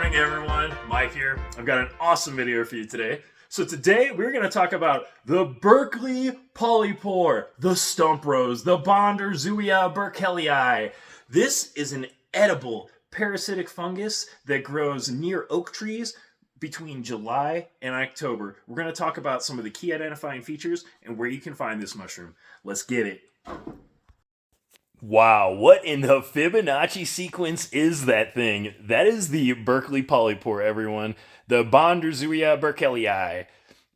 morning, everyone. Mike here. I've got an awesome video for you today. So today we're going to talk about the Berkeley Polypore, the stump rose, the Bondarzewia Berkeleyi. This is an edible parasitic fungus that grows near oak trees between July and October. We're going to talk about some of the key identifying features and where you can find this mushroom. Let's get it. Wow, what in the Fibonacci sequence is that thing? That is the Berkeley Polypore, everyone. The Bondarzewia Berkeleyi.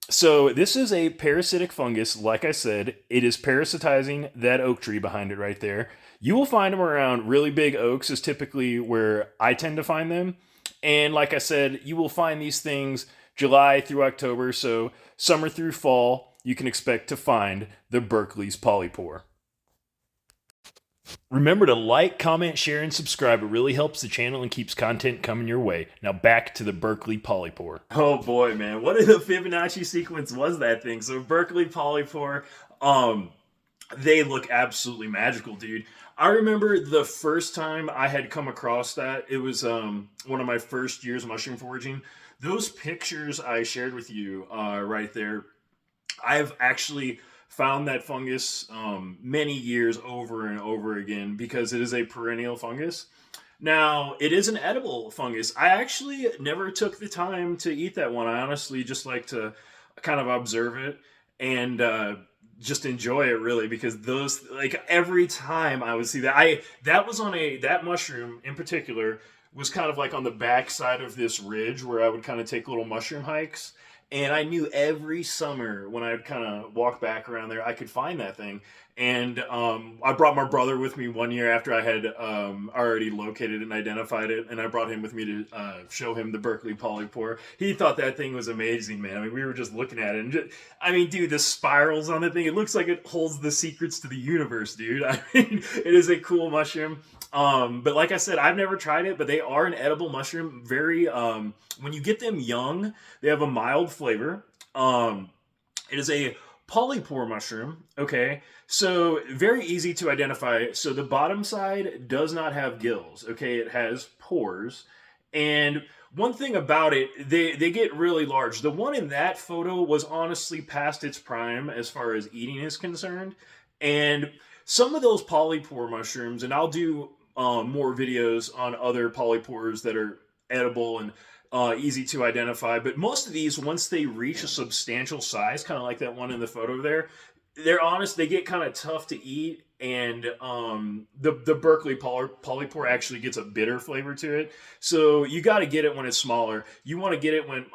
So this is a parasitic fungus, like I said. It is parasitizing that oak tree behind it right there. You will find them around really big oaks is typically where I tend to find them. And like I said, you will find these things July through October, so summer through fall, you can expect to find the Berkeley's Polypore. Remember to like, comment, share, and subscribe. It really helps the channel and keeps content coming your way. Now back to the Berkeley Polypore. Oh boy, man. What in the Fibonacci sequence was that thing? So Berkeley Polypore, they look absolutely magical, dude. I remember the first time I had come across that. It was one of my first years mushroom foraging. Those pictures I shared with you right there, I've actually found that fungus many years over and over again because it is a perennial fungus. Now, it is an edible fungus. I actually never took the time to eat that one. I honestly just like to kind of observe it and just enjoy it, really, because those, like, every time I would see that, that mushroom in particular was kind of like on the back side of this ridge where I would kind of take little mushroom hikes. And I knew every summer when I'd kind of walk back around there, I could find that thing. And I brought my brother with me one year after I had already located and identified it. And I brought him with me to show him the Berkeley Polypore. He thought that thing was amazing, man. I mean, we were just looking at it. And dude, the spirals on the thing, it looks like it holds the secrets to the universe, dude. I mean, it is a cool mushroom. But like I said, I've never tried it, but they are an edible mushroom. Very, when you get them young, they have a mild flavor. It is a polypore mushroom. Okay. So very easy to identify. So the bottom side does not have gills. Okay. It has pores. And one thing about it, they get really large. The one in that photo was honestly past its prime as far as eating is concerned. And some of those polypore mushrooms, and I'll do more videos on other polypores that are edible and easy to identify. But most of these, once they reach a substantial size, kind of like that one in the photo there, they get kind of tough to eat. And the Berkeley Polypore actually gets a bitter flavor to it. So you got to get it when it's smaller. You want to get it when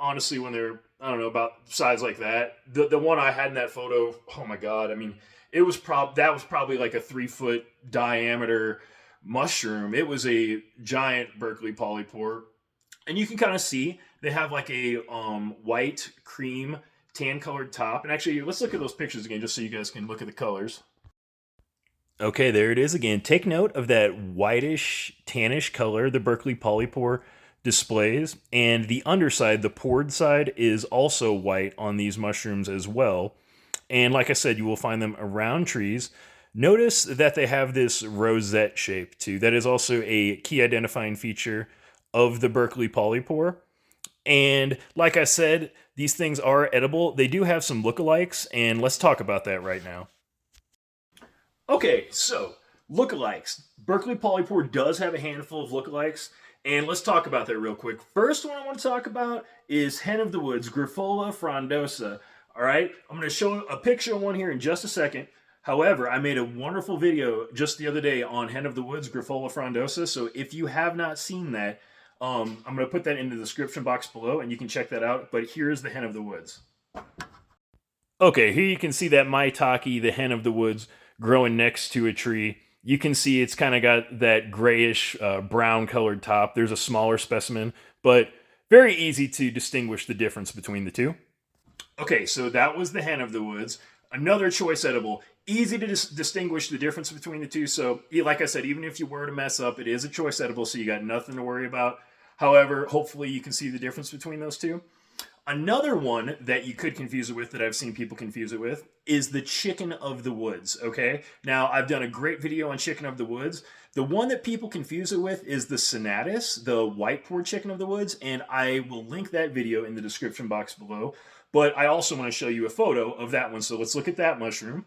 they're, I don't know, about size like that. The one I had in that photo, oh my God. I mean, that was probably like a 3-foot diameter mushroom. It was a giant Berkeley Polypore. And you can kind of see they have like a white, cream, tan colored top. And actually, let's look at those pictures again just so you guys can look at the colors. Okay, there it is again. Take note of that whitish, tannish color the Berkeley Polypore displays. And the underside, the pored side, is also white on these mushrooms as well. And like I said, you will find them around trees. Notice that they have this rosette shape too. That is also a key identifying feature of the Berkeley Polypore. And like I said, these things are edible. They do have some lookalikes, and let's talk about that right now. Okay, so lookalikes. Berkeley Polypore does have a handful of lookalikes, and let's talk about that real quick. First one I want to talk about is Hen of the Woods, Grifola frondosa. All right, I'm going to show a picture of one here in just a second. However, I made a wonderful video just the other day on Hen of the Woods, Grifola frondosa. So if you have not seen that, I'm going to put that in the description box below, and you can check that out. But here's the Hen of the Woods. Okay, here you can see that maitake, the Hen of the Woods, growing next to a tree. You can see it's kind of got that grayish brown colored top. There's a smaller specimen, but very easy to distinguish the difference between the two. Okay, so that was the Hen of the Woods. Another choice edible. Easy to distinguish the difference between the two. So, like I said, even if you were to mess up, it is a choice edible, so you got nothing to worry about. However, hopefully you can see the difference between those two. Another one that you could confuse it with, that I've seen people confuse it with, is the chicken of the woods. Okay, now I've done a great video on chicken of the woods. The one that people confuse it with is the Senatus, the white pored chicken of the woods, and I will link that video in the description box below. But I also want to show you a photo of that one, so let's look at that mushroom.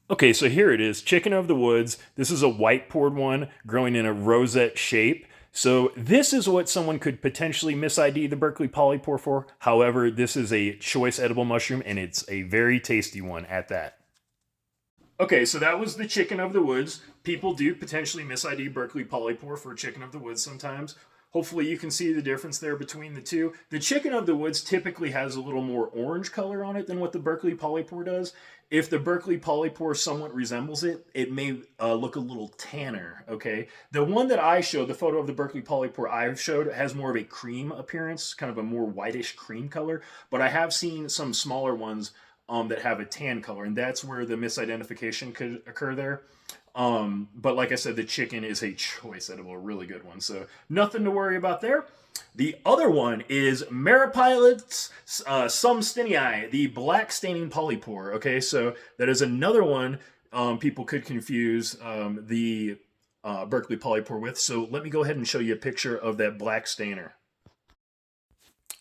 Okay, so here it is, chicken of the woods. This is a white pored one growing in a rosette shape. So this is what someone could potentially mis-ID the Berkeley polypore for. However, this is a choice edible mushroom, and it's a very tasty one at that. Okay, so that was the chicken of the woods. People do potentially mis-ID Berkeley polypore for chicken of the woods sometimes. Hopefully you can see the difference there between the two. The chicken of the woods typically has a little more orange color on it than what the Berkeley polypore does. If the Berkeley polypore somewhat resembles it, it may look a little tanner, okay? The one that I showed, the photo of the Berkeley polypore I showed, has more of a cream appearance, kind of a more whitish cream color, but I have seen some smaller ones that have a tan color, and that's where the misidentification could occur there. But like I said, the chicken is a choice edible, a really good one, so nothing to worry about there. The other one is Meropilots sumstinii, the black staining polypore. Okay, so that is another one people could confuse the Berkeley polypore with. So let me go ahead and show you a picture of that black stainer.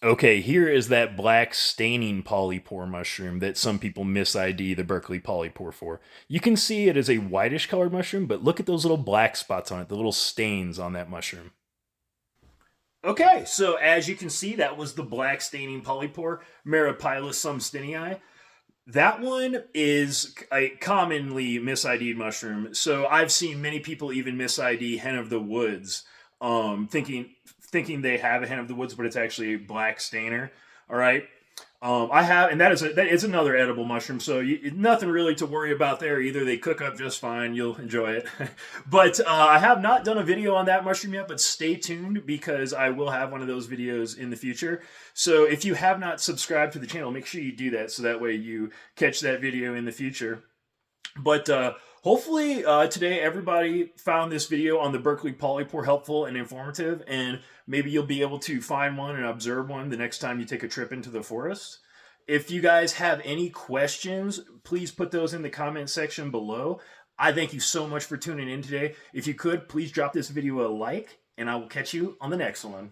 Okay, here is that black staining polypore mushroom that some people mis-ID the Berkeley polypore for. You can see it is a whitish colored mushroom, but look at those little black spots on it, the little stains on that mushroom. Okay, so as you can see, that was the black staining polypore, Meropilus sumstinii. That one is a commonly mis-ID'd mushroom. So I've seen many people even mis-ID hen of the woods, thinking they have a hen of the woods, but it's actually a black stainer. All right. I have, and that is another edible mushroom, so nothing really to worry about there either. They cook up just fine. You'll enjoy it. But I have not done a video on that mushroom yet, but stay tuned because I will have one of those videos in the future. So if you have not subscribed to the channel, make sure you do that so that way you catch that video in the future. But hopefully today everybody found this video on the Berkeley polypore helpful and informative, and maybe you'll be able to find one and observe one the next time you take a trip into the forest. If you guys have any questions, please put those in the comment section below. I thank you so much for tuning in today. If you could, please drop this video a like, and I will catch you on the next one.